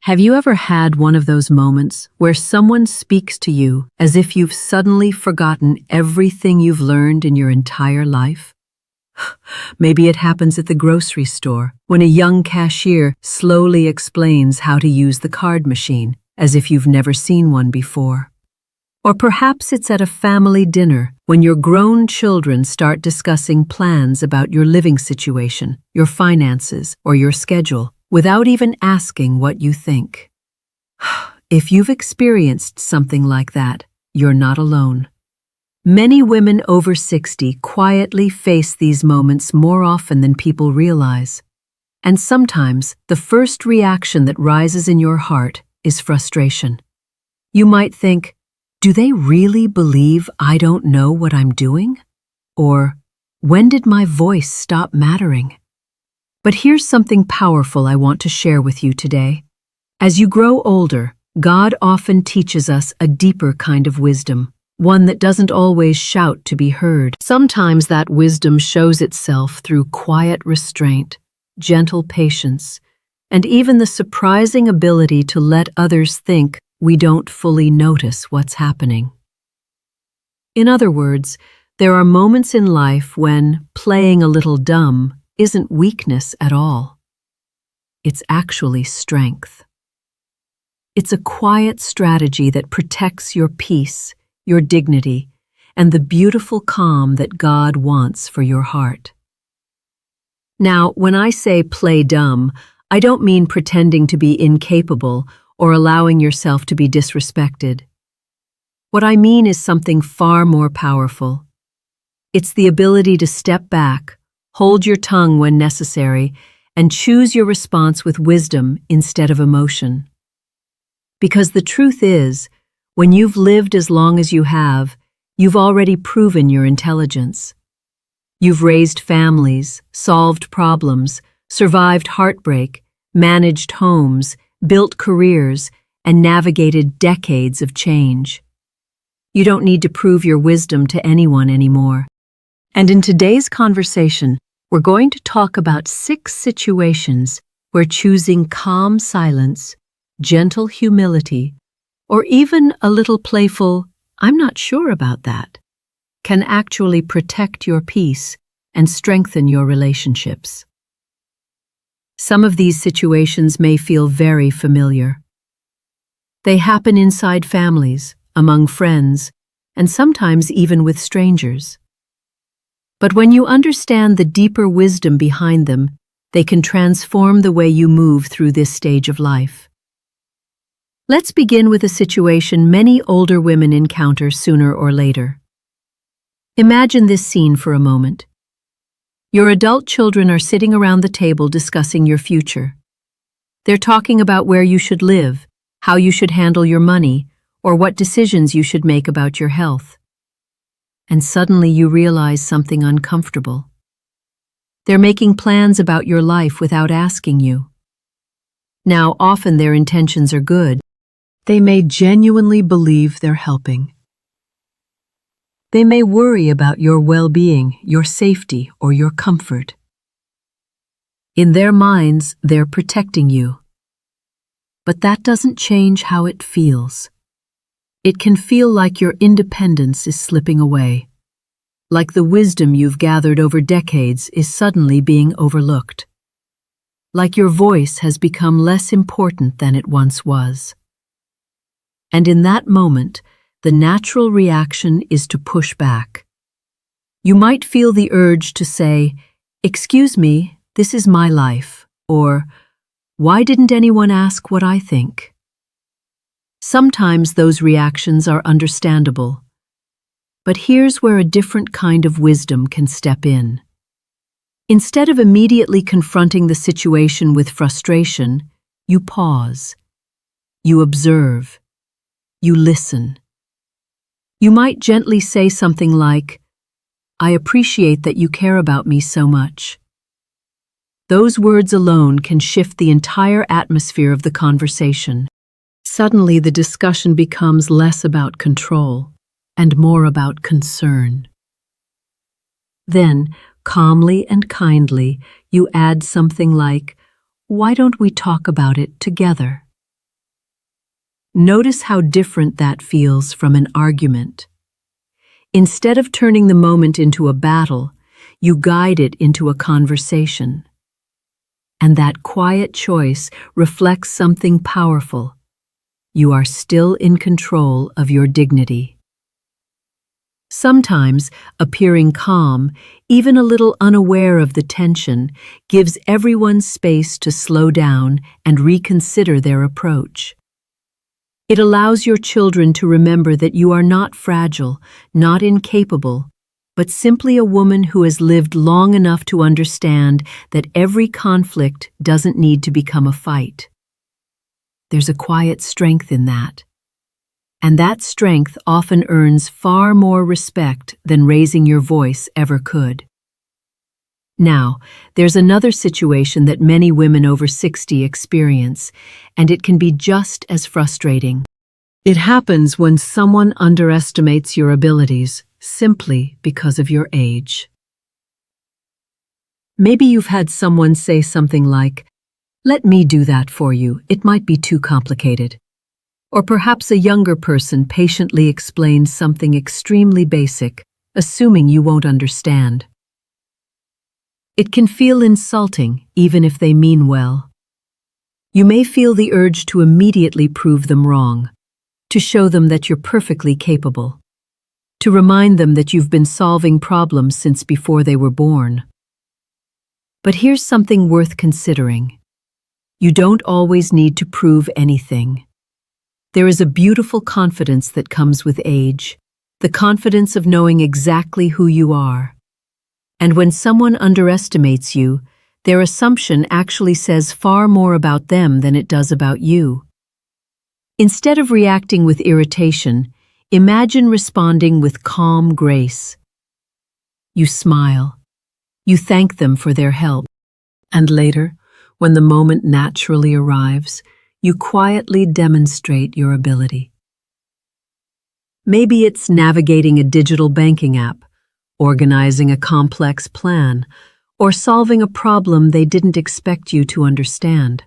Have you ever had one of those moments where someone speaks to you as if you've suddenly forgotten everything you've learned in your entire life? Maybe it happens at the grocery store when a young cashier slowly explains how to use the card machine as if you've never seen one before. Or perhaps it's at a family dinner when your grown children start discussing plans about your living situation, your finances, or your schedule, without even asking what you think. If you've experienced something like that, you're not alone. Many women over 60 quietly face these moments more often than people realize. And sometimes, the first reaction that rises in your heart is frustration. You might think, do they really believe I don't know what I'm doing? Or, when did my voice stop mattering? But here's something powerful I want to share with you today. As you grow older, God often teaches us a deeper kind of wisdom, one that doesn't always shout to be heard. Sometimes that wisdom shows itself through quiet restraint, gentle patience, and even the surprising ability to let others think we don't fully notice what's happening. In other words, there are moments in life when playing a little dumb isn't weakness at all. It's actually strength. It's a quiet strategy that protects your peace, your dignity, and the beautiful calm that God wants for your heart. Now, when I say play dumb, I don't mean pretending to be incapable or allowing yourself to be disrespected. What I mean is something far more powerful. It's the ability to step back, hold your tongue when necessary, and choose your response with wisdom instead of emotion. Because the truth is, when you've lived as long as you have, you've already proven your intelligence. You've raised families, solved problems, survived heartbreak, managed homes, built careers, and navigated decades of change. You don't need to prove your wisdom to anyone anymore. And in today's conversation, we're going to talk about 6 situations where choosing calm silence, gentle humility, or even a little playful, "I'm not sure about that," can actually protect your peace and strengthen your relationships. Some of these situations may feel very familiar. They happen inside families, among friends, and sometimes even with strangers. But when you understand the deeper wisdom behind them, they can transform the way you move through this stage of life. Let's begin with a situation many older women encounter sooner or later. Imagine this scene for a moment. Your adult children are sitting around the table discussing your future. They're talking about where you should live, how you should handle your money, or what decisions you should make about your health. And suddenly you realize something uncomfortable. They're making plans about your life without asking you. Now, often their intentions are good. They may genuinely believe they're helping. They may worry about your well-being, your safety, or your comfort. In their minds, they're protecting you. But that doesn't change how it feels. It can feel like your independence is slipping away, like the wisdom you've gathered over decades is suddenly being overlooked, like your voice has become less important than it once was. And in that moment, the natural reaction is to push back. You might feel the urge to say, "Excuse me, this is my life," or, "Why didn't anyone ask what I think?" Sometimes those reactions are understandable. But here's where a different kind of wisdom can step in. Instead of immediately confronting the situation with frustration, you pause. You observe. You listen. You might gently say something like, "I appreciate that you care about me so much." Those words alone can shift the entire atmosphere of the conversation. Suddenly, the discussion becomes less about control and more about concern. Then, calmly and kindly, you add something like, "Why don't we talk about it together?" Notice how different that feels from an argument. Instead of turning the moment into a battle, you guide it into a conversation. And that quiet choice reflects something powerful. You are still in control of your dignity. Sometimes, appearing calm, even a little unaware of the tension, gives everyone space to slow down and reconsider their approach. It allows your children to remember that you are not fragile, not incapable, but simply a woman who has lived long enough to understand that every conflict doesn't need to become a fight. There's a quiet strength in that. And that strength often earns far more respect than raising your voice ever could. Now, there's another situation that many women over 60 experience, and it can be just as frustrating. It happens when someone underestimates your abilities simply because of your age. Maybe you've had someone say something like, "Let me do that for you, it might be too complicated." Or perhaps a younger person patiently explains something extremely basic, assuming you won't understand. It can feel insulting, even if they mean well. You may feel the urge to immediately prove them wrong, to show them that you're perfectly capable, to remind them that you've been solving problems since before they were born. But here's something worth considering. You don't always need to prove anything. There is a beautiful confidence that comes with age, the confidence of knowing exactly who you are. And when someone underestimates you, their assumption actually says far more about them than it does about you. Instead of reacting with irritation, imagine responding with calm grace. You smile. You thank them for their help. And later, when the moment naturally arrives, you quietly demonstrate your ability. Maybe it's navigating a digital banking app, organizing a complex plan, or solving a problem they didn't expect you to understand.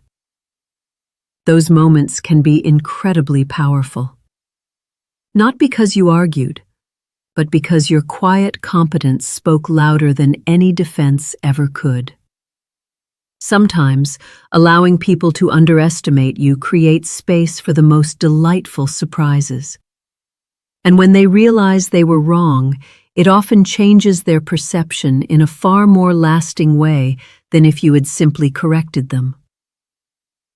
Those moments can be incredibly powerful. Not because you argued, but because your quiet competence spoke louder than any defense ever could. Sometimes, allowing people to underestimate you creates space for the most delightful surprises. And when they realize they were wrong, it often changes their perception in a far more lasting way than if you had simply corrected them.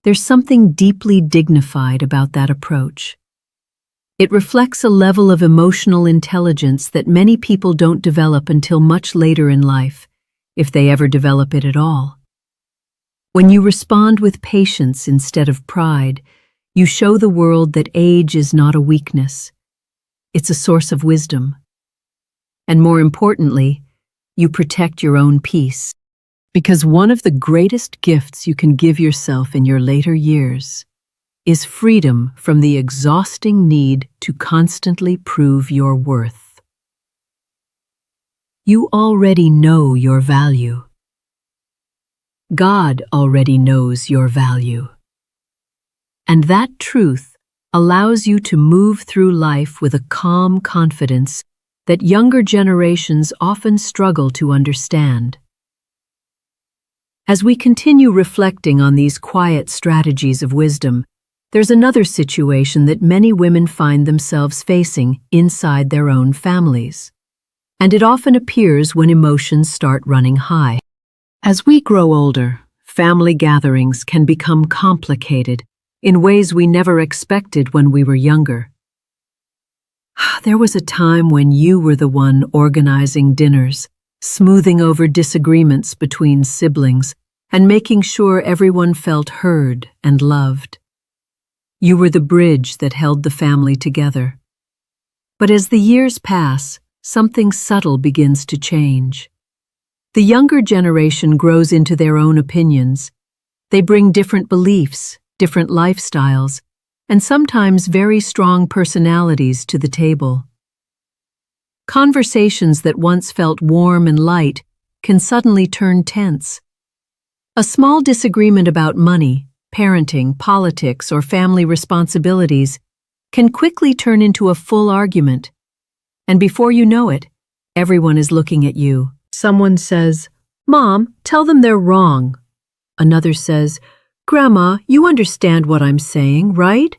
There's something deeply dignified about that approach. It reflects a level of emotional intelligence that many people don't develop until much later in life, if they ever develop it at all. When you respond with patience instead of pride, you show the world that age is not a weakness. It's a source of wisdom. And more importantly, you protect your own peace. Because one of the greatest gifts you can give yourself in your later years is freedom from the exhausting need to constantly prove your worth. You already know your value. God already knows your value. And that truth allows you to move through life with a calm confidence that younger generations often struggle to understand. As we continue reflecting on these quiet strategies of wisdom, there's another situation that many women find themselves facing inside their own families. And it often appears when emotions start running high. As we grow older, family gatherings can become complicated in ways we never expected when we were younger. There was a time when you were the one organizing dinners, smoothing over disagreements between siblings, and making sure everyone felt heard and loved. You were the bridge that held the family together. But as the years pass, something subtle begins to change. The younger generation grows into their own opinions. They bring different beliefs, different lifestyles, and sometimes very strong personalities to the table. Conversations that once felt warm and light can suddenly turn tense. A small disagreement about money, parenting, politics, or family responsibilities, can quickly turn into a full argument. And before you know it, everyone is looking at you. Someone says, "Mom, tell them they're wrong." Another says, "Grandma, you understand what I'm saying, right?"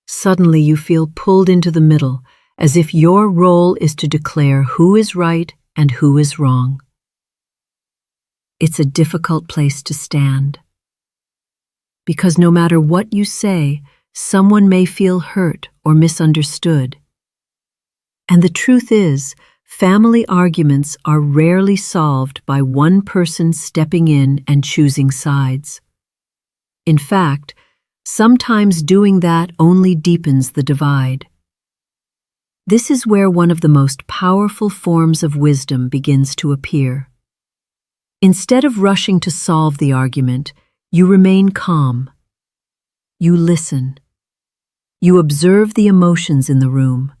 Suddenly you feel pulled into the middle, as if your role is to declare who is right and who is wrong. It's a difficult place to stand. Because no matter what you say, someone may feel hurt or misunderstood. And the truth is, family arguments are rarely solved by one person stepping in and choosing sides. In fact, sometimes doing that only deepens the divide. This is where one of the most powerful forms of wisdom begins to appear. Instead of rushing to solve the argument, you remain calm. You listen. You observe the emotions in the room.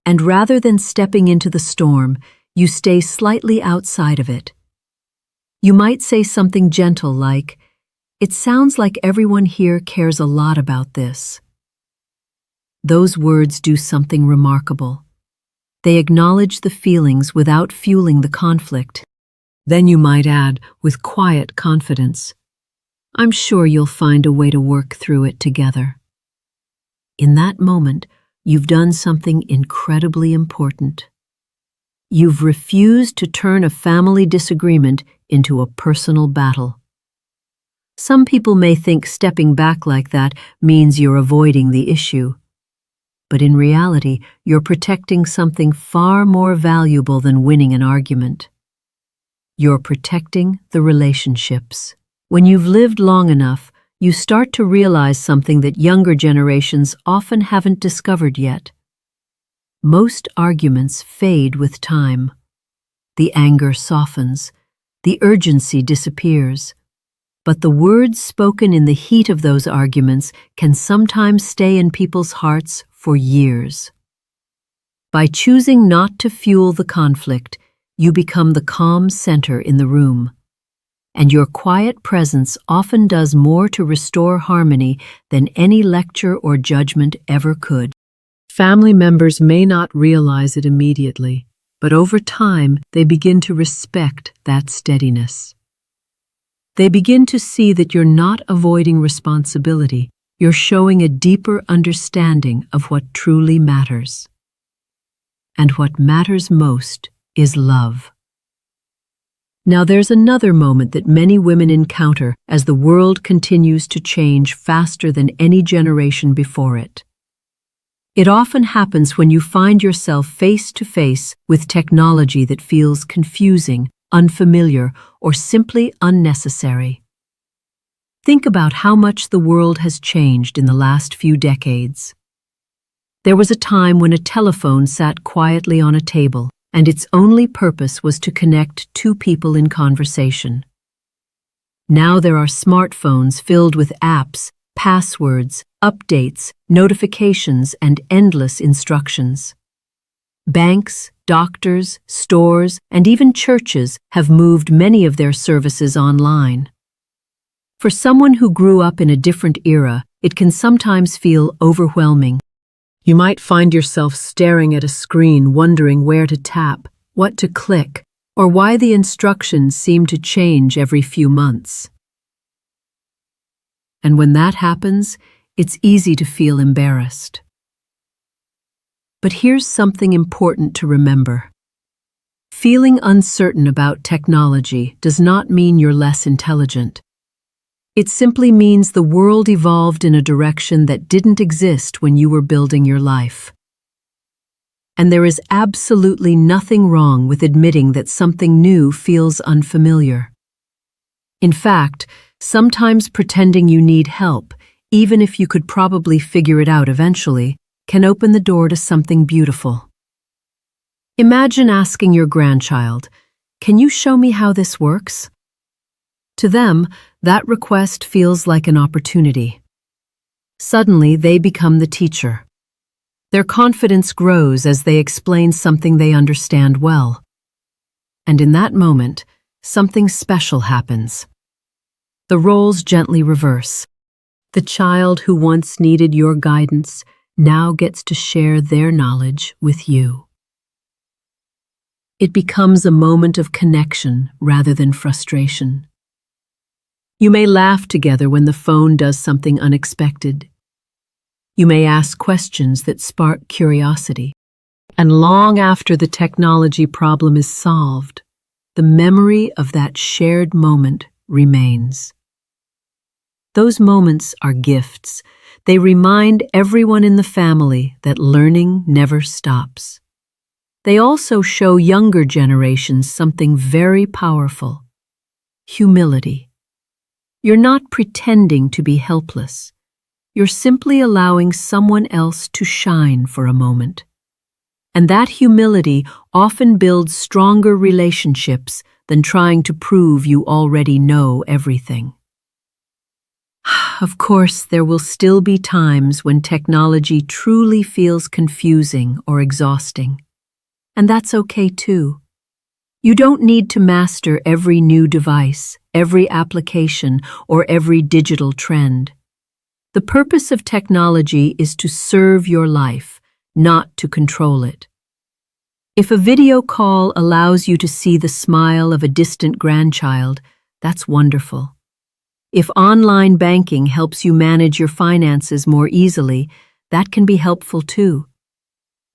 And rather than stepping into the storm, you stay slightly outside of it. You might say something gentle like, "It sounds like everyone here cares a lot about this." Those words do something remarkable. They acknowledge the feelings without fueling the conflict. Then you might add, with quiet confidence, "I'm sure you'll find a way to work through it together." In that moment, you've done something incredibly important. You've refused to turn a family disagreement into a personal battle. Some people may think stepping back like that means you're avoiding the issue. But in reality, you're protecting something far more valuable than winning an argument. You're protecting the relationships. When you've lived long enough, you start to realize something that younger generations often haven't discovered yet. Most arguments fade with time. The anger softens, the urgency disappears. But the words spoken in the heat of those arguments can sometimes stay in people's hearts for years. By choosing not to fuel the conflict, you become the calm center in the room. And your quiet presence often does more to restore harmony than any lecture or judgment ever could. Family members may not realize it immediately, but over time they begin to respect that steadiness. They begin to see that you're not avoiding responsibility, you're showing a deeper understanding of what truly matters. And what matters most is love. Now there's another moment that many women encounter as the world continues to change faster than any generation before it. It often happens when you find yourself face to face with technology that feels confusing, unfamiliar, or simply unnecessary. Think about how much the world has changed in the last few decades. There was a time when a telephone sat quietly on a table, and its only purpose was to connect two people in conversation. Now there are smartphones filled with apps, passwords, updates, notifications, and endless instructions. Banks, doctors, stores, and even churches have moved many of their services online. For someone who grew up in a different era, it can sometimes feel overwhelming. You might find yourself staring at a screen wondering where to tap, what to click, or why the instructions seem to change every few months. And when that happens, it's easy to feel embarrassed. But here's something important to remember. Feeling uncertain about technology does not mean you're less intelligent. It simply means the world evolved in a direction that didn't exist when you were building your life. And there is absolutely nothing wrong with admitting that something new feels unfamiliar. In fact, sometimes pretending you need help, even if you could probably figure it out eventually, can open the door to something beautiful. Imagine asking your grandchild, "Can you show me how this works?" To them, that request feels like an opportunity. Suddenly, they become the teacher. Their confidence grows as they explain something they understand well. And in that moment, something special happens. The roles gently reverse. The child who once needed your guidance now gets to share their knowledge with you. It becomes a moment of connection rather than frustration. You may laugh together when the phone does something unexpected. You may ask questions that spark curiosity. And long after the technology problem is solved, the memory of that shared moment remains. Those moments are gifts. They remind everyone in the family that learning never stops. They also show younger generations something very powerful: humility. You're not pretending to be helpless. You're simply allowing someone else to shine for a moment. And that humility often builds stronger relationships than trying to prove you already know everything. Of course, there will still be times when technology truly feels confusing or exhausting. And that's okay too. You don't need to master every new device, every application, or every digital trend. The purpose of technology is to serve your life, not to control it. If a video call allows you to see the smile of a distant grandchild, that's wonderful. If online banking helps you manage your finances more easily, that can be helpful too.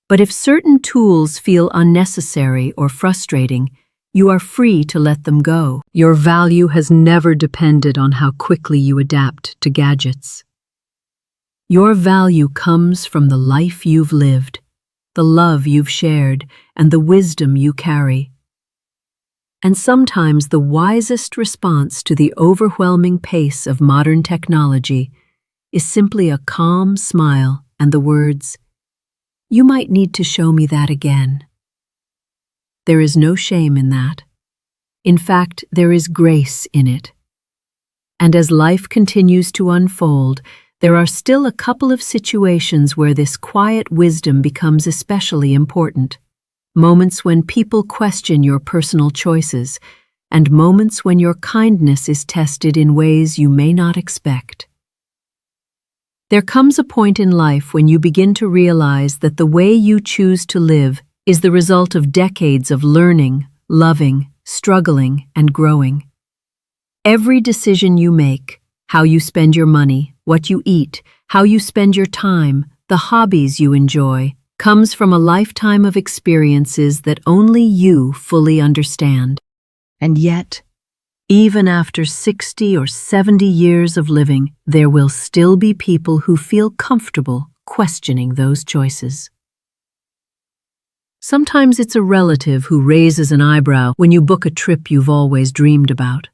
But if certain tools feel unnecessary or frustrating, you are free to let them go. Your value has never depended on how quickly you adapt to gadgets. Your value comes from the life you've lived, the love you've shared, and the wisdom you carry. And sometimes the wisest response to the overwhelming pace of modern technology is simply a calm smile and the words, "You might need to show me that again." There is no shame in that. In fact, there is grace in it. And as life continues to unfold, there are still a couple of situations where this quiet wisdom becomes especially important. Moments when people question your personal choices, and moments when your kindness is tested in ways you may not expect. There comes a point in life when you begin to realize that the way you choose to live is the result of decades of learning, loving, struggling, and growing. Every decision you make, how you spend your money, what you eat, how you spend your time, the hobbies you enjoy, comes from a lifetime of experiences that only you fully understand. And yet, even after 60 or 70 years of living, there will still be people who feel comfortable questioning those choices. Sometimes it's a relative who raises an eyebrow when you book a trip you've always dreamed about.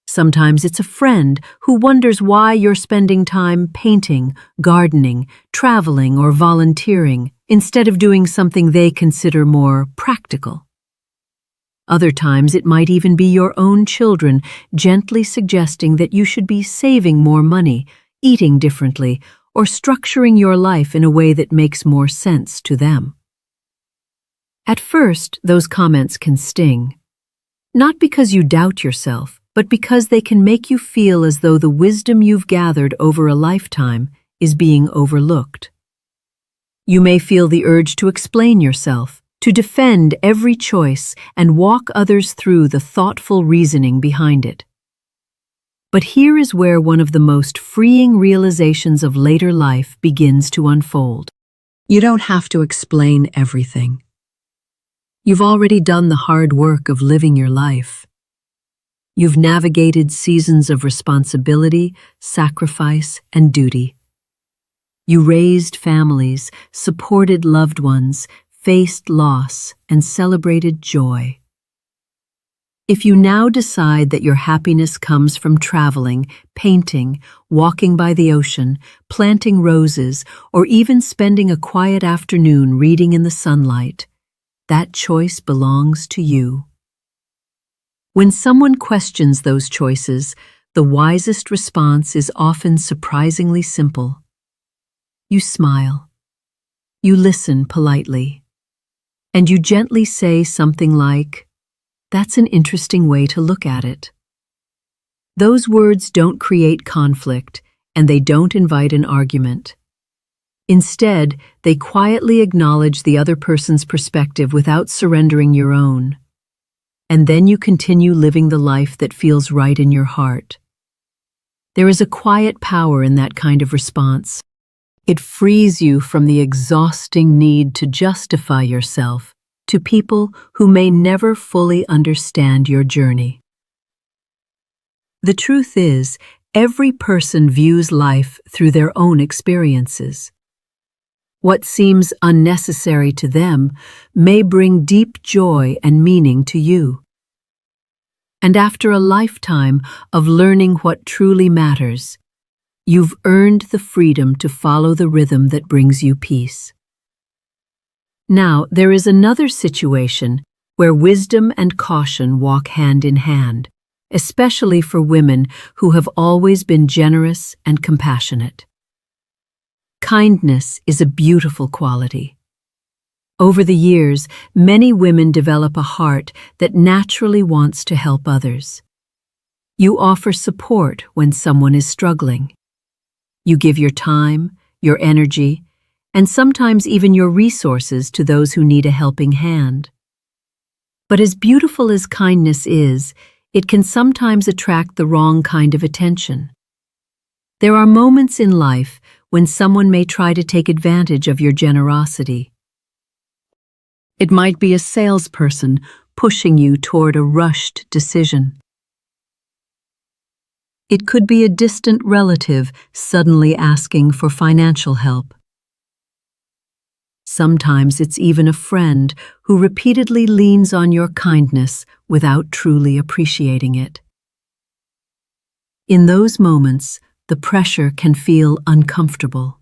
Sometimes it's a friend who wonders why you're spending time painting, gardening, traveling, or volunteering instead of doing something they consider more practical. Other times it might even be your own children gently suggesting that you should be saving more money, eating differently, or structuring your life in a way that makes more sense to them. At first, those comments can sting. Not because you doubt yourself, but because they can make you feel as though the wisdom you've gathered over a lifetime is being overlooked. You may feel the urge to explain yourself, to defend every choice and walk others through the thoughtful reasoning behind it. But here is where one of the most freeing realizations of later life begins to unfold. You don't have to explain everything. You've already done the hard work of living your life. You've navigated seasons of responsibility, sacrifice, and duty. You raised families, supported loved ones, faced loss, and celebrated joy. If you now decide that your happiness comes from traveling, painting, walking by the ocean, planting roses, or even spending a quiet afternoon reading in the sunlight, that choice belongs to you. When someone questions those choices, the wisest response is often surprisingly simple. You smile. You listen politely. And you gently say something like, "That's an interesting way to look at it." Those words don't create conflict, and they don't invite an argument. Instead, they quietly acknowledge the other person's perspective without surrendering your own. And then you continue living the life that feels right in your heart. There is a quiet power in that kind of response. It frees you from the exhausting need to justify yourself to people who may never fully understand your journey. The truth is, every person views life through their own experiences. What seems unnecessary to them may bring deep joy and meaning to you. And after a lifetime of learning what truly matters, you've earned the freedom to follow the rhythm that brings you peace. Now, there is another situation where wisdom and caution walk hand in hand, especially for women who have always been generous and compassionate. Kindness is a beautiful quality. Over the years, many women develop a heart that naturally wants to help others. You offer support when someone is struggling. You give your time, your energy, and sometimes even your resources to those who need a helping hand. But as beautiful as kindness is, it can sometimes attract the wrong kind of attention. There are moments in life when someone may try to take advantage of your generosity. It might be a salesperson pushing you toward a rushed decision. It could be a distant relative suddenly asking for financial help. Sometimes it's even a friend who repeatedly leans on your kindness without truly appreciating it. In those moments, the pressure can feel uncomfortable.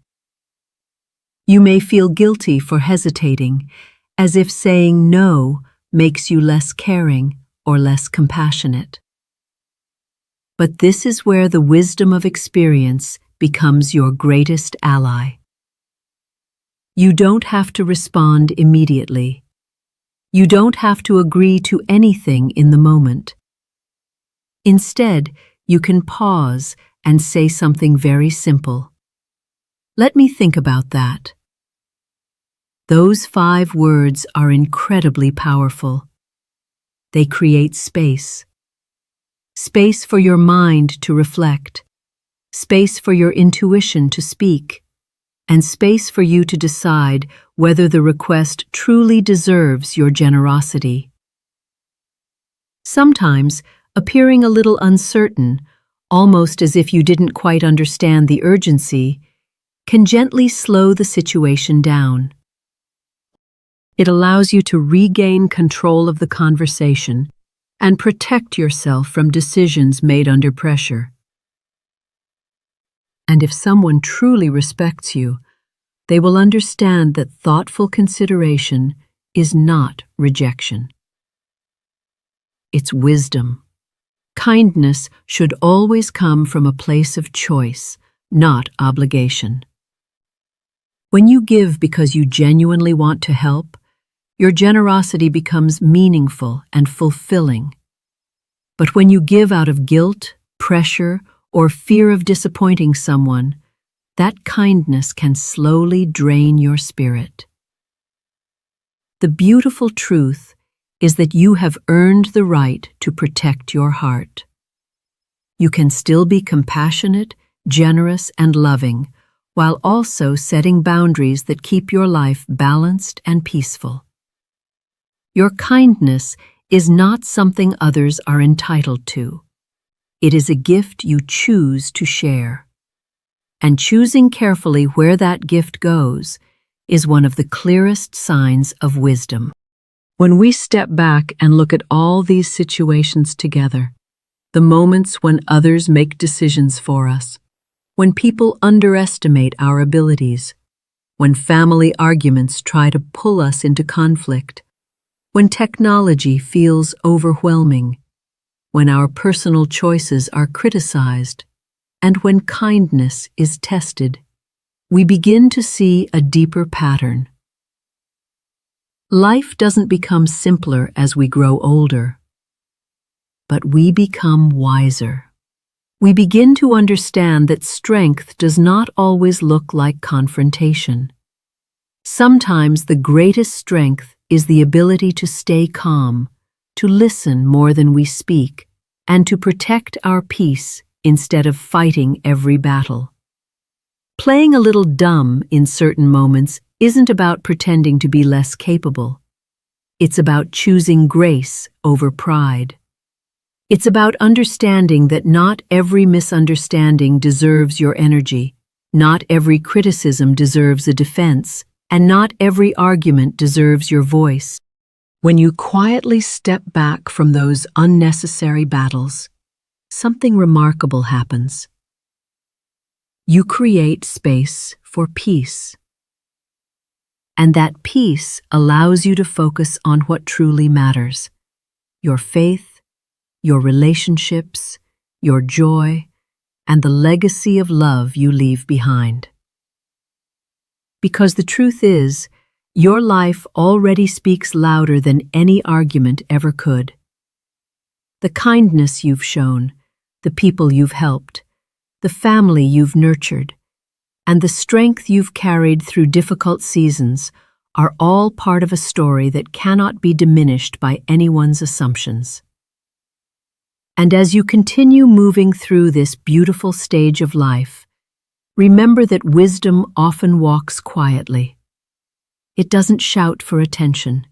You may feel guilty for hesitating, as if saying no makes you less caring or less compassionate. But this is where the wisdom of experience becomes your greatest ally. You don't have to respond immediately. You don't have to agree to anything in the moment. Instead, you can pause and say something very simple. Let me think about that. Those 5 words are incredibly powerful. They create space. Space for your mind to reflect. Space for your intuition to speak. And space for you to decide whether the request truly deserves your generosity. Sometimes, appearing a little uncertain, almost as if you didn't quite understand the urgency, can gently slow the situation down. It allows you to regain control of the conversation and protect yourself from decisions made under pressure. And if someone truly respects you, they will understand that thoughtful consideration is not rejection. It's wisdom. Kindness should always come from a place of choice, not obligation. When you give because you genuinely want to help, your generosity becomes meaningful and fulfilling. But when you give out of guilt, pressure, or fear of disappointing someone, that kindness can slowly drain your spirit. The beautiful truth is that you have earned the right to protect your heart. You can still be compassionate, generous, and loving, while also setting boundaries that keep your life balanced and peaceful. Your kindness is not something others are entitled to. It is a gift you choose to share. And choosing carefully where that gift goes is one of the clearest signs of wisdom. When we step back and look at all these situations together, the moments when others make decisions for us, when people underestimate our abilities, when family arguments try to pull us into conflict, when technology feels overwhelming, when our personal choices are criticized, and when kindness is tested, we begin to see a deeper pattern. Life doesn't become simpler as we grow older, but we become wiser. we begin to understand that strength does not always look like confrontation. Sometimes the greatest strength is the ability to stay calm, to listen more than we speak, and to protect our peace instead of fighting every battle. Playing a little dumb in certain moments isn't about pretending to be less capable. It's about choosing grace over pride. It's about understanding that not every misunderstanding deserves your energy, not every criticism deserves a defense, and not every argument deserves your voice. When you quietly step back from those unnecessary battles, something remarkable happens. You create space for peace. And that peace allows you to focus on what truly matters: your faith, your relationships, your joy, and the legacy of love you leave behind. Because the truth is, your life already speaks louder than any argument ever could. The kindness you've shown, the people you've helped, the family you've nurtured, and the strength you've carried through difficult seasons are all part of a story that cannot be diminished by anyone's assumptions. And as you continue moving through this beautiful stage of life, remember that wisdom often walks quietly. It doesn't shout for attention.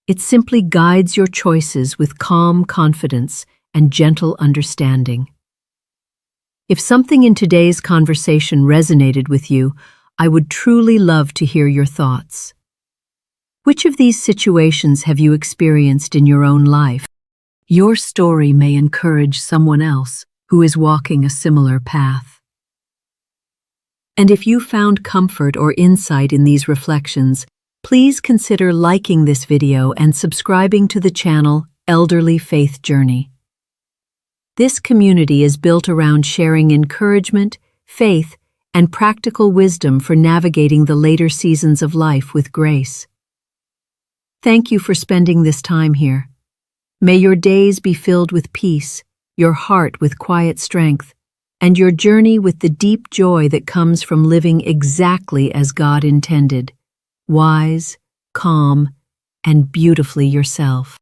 It simply guides your choices with calm confidence and gentle understanding. If something in today's conversation resonated with you, I would truly love to hear your thoughts. Which of these situations have you experienced in your own life? Your story may encourage someone else who is walking a similar path. And if you found comfort or insight in these reflections, please consider liking this video and subscribing to the channel Elderly Faith Journey. This community is built around sharing encouragement, faith, and practical wisdom for navigating the later seasons of life with grace. Thank you for spending this time here. May your days be filled with peace, your heart with quiet strength, and your journey with the deep joy that comes from living exactly as God intended, wise, calm, and beautifully yourself.